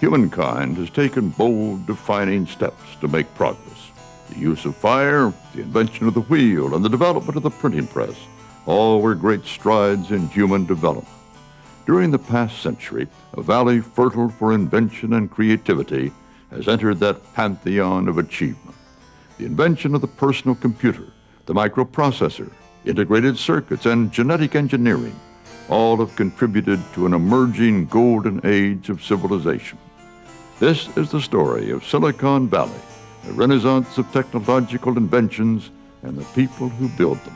Humankind has taken bold, defining steps to make progress. The use of fire, the invention of the wheel, and the development of the printing press all were great strides in human development. During the past century, a valley fertile for invention and creativity has entered that pantheon of achievement. The invention of the personal computer, the microprocessor, integrated circuits, and genetic engineering all have contributed to an emerging golden age of civilization. This is the story of Silicon Valley, the renaissance of technological inventions and the people who build them.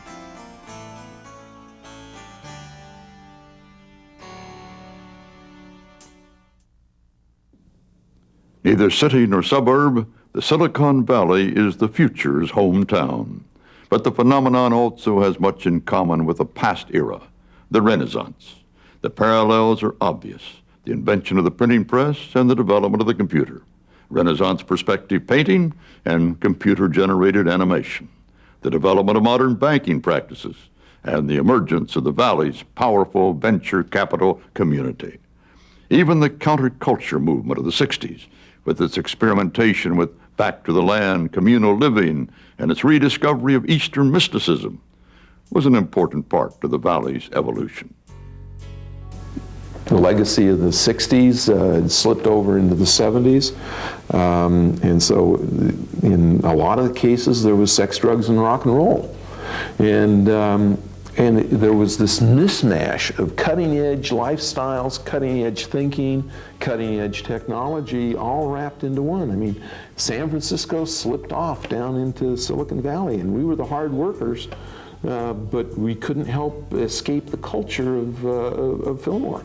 Neither city nor suburb, the Silicon Valley is the future's hometown. But the phenomenon also has much in common with a past era, the Renaissance. The parallels are obvious: the invention of the printing press and the development of the computer, Renaissance perspective painting and computer-generated animation, the development of modern banking practices, and the emergence of the Valley's powerful venture capital community. Even the counterculture movement of the 60s, with its experimentation with back to the land, communal living, and its rediscovery of Eastern mysticism, was an important part to the Valley's evolution. The legacy of the 60s had slipped over into the 70s. And so in a lot of the cases, there was sex, drugs, and rock and roll. And there was this mishmash of cutting-edge lifestyles, cutting-edge thinking, cutting-edge technology, all wrapped into one. I mean, San Francisco slipped off down into Silicon Valley, and we were the hard workers, but we couldn't help escape the culture of Fillmore.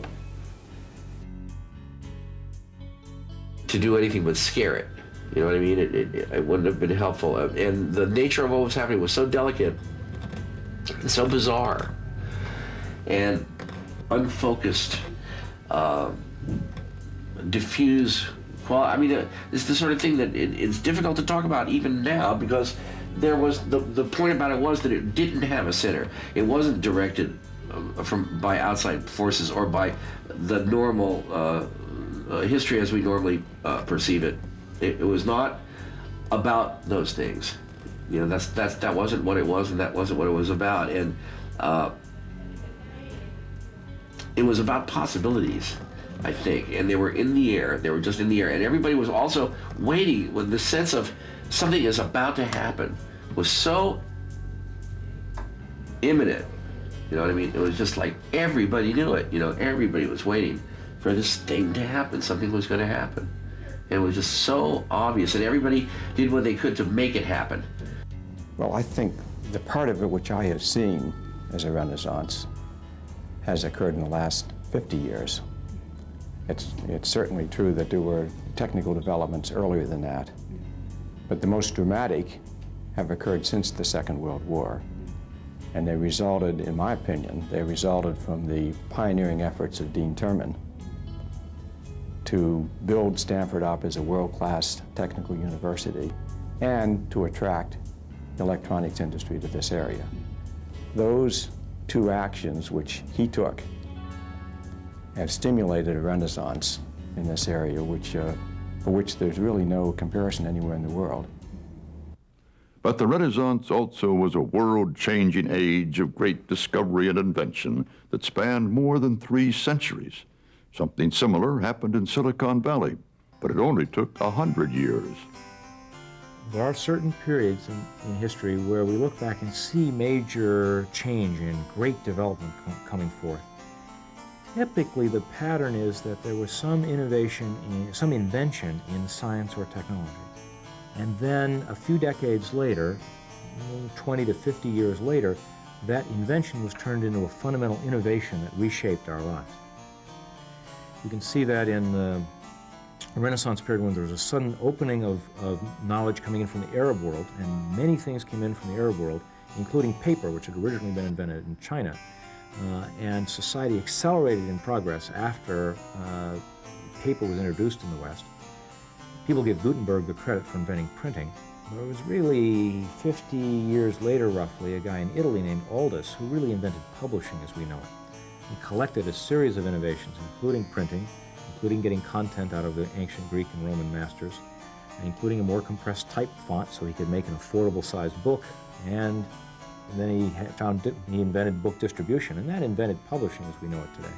To do anything but scare it, you know what I mean? It wouldn't have been helpful. And the nature of what was happening was so delicate, so bizarre and unfocused, diffuse. Well, I mean, it's the sort of thing that it's difficult to talk about even now, because there was the point about it was that it didn't have a center. It wasn't directed by outside forces or by the normal history as we normally perceive it. It was not about those things. You know, that wasn't what it was, and that wasn't what it was about. And it was about possibilities, I think. And they were in the air. They were just in the air. And everybody was also waiting with the sense of something is about to happen was so imminent. You know what I mean? It was just like everybody knew it. You know, everybody was waiting for this thing to happen. Something was going to happen. And it was just so obvious. And everybody did what they could to make it happen. Well, I think the part of it which I have seen as a renaissance has occurred in the last 50 years. It's certainly true that there were technical developments earlier than that, but the most dramatic have occurred since the Second World War. And they resulted, in my opinion, from the pioneering efforts of Dean Terman to build Stanford up as a world-class technical university and to attract the electronics industry to this area. Those two actions which he took have stimulated a renaissance in this area for which there's really no comparison anywhere in the world. But the Renaissance also was a world-changing age of great discovery and invention that spanned more than 3 centuries. Something similar happened in Silicon Valley, but it only took 100 years. There are certain periods in history where we look back and see major change and great development coming forth. Typically, the pattern is that there was some innovation, some invention in science or technology. And then a few decades later, 20 to 50 years later, that invention was turned into a fundamental innovation that reshaped our lives. You can see that in the Renaissance period when there was a sudden opening of knowledge coming in from the Arab world, and many things came in from the Arab world, including paper, which had originally been invented in China. And society accelerated in progress after paper was introduced in the West. People give Gutenberg the credit for inventing printing, but it was really 50 years later, roughly, a guy in Italy named Aldus who really invented publishing as we know it. He collected a series of innovations, including printing, including getting content out of the ancient Greek and Roman masters, and including a more compressed type font so he could make an affordable sized book. And then he invented book distribution, and that invented publishing as we know it today.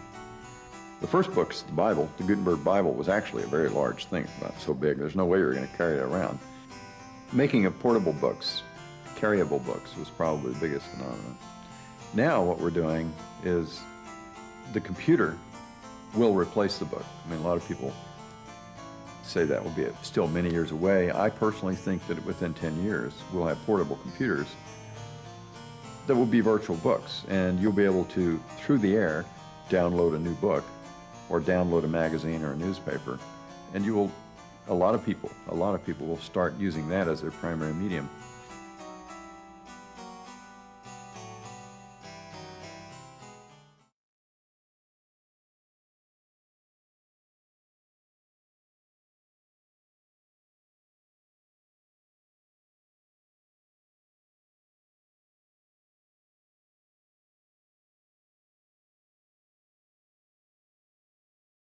The first books, the Bible, the Gutenberg Bible, was actually a very large thing, about so big. There's no way you were going to carry it around. Making of portable books, carryable books, was probably the biggest phenomenon. Now what we're doing is the computer will replace the book. I mean, a lot of people say that will be still many years away. I personally think that within 10 years, we'll have portable computers that will be virtual books, and you'll be able to, through the air, download a new book or download a magazine or a newspaper, and a lot of people will start using that as their primary medium.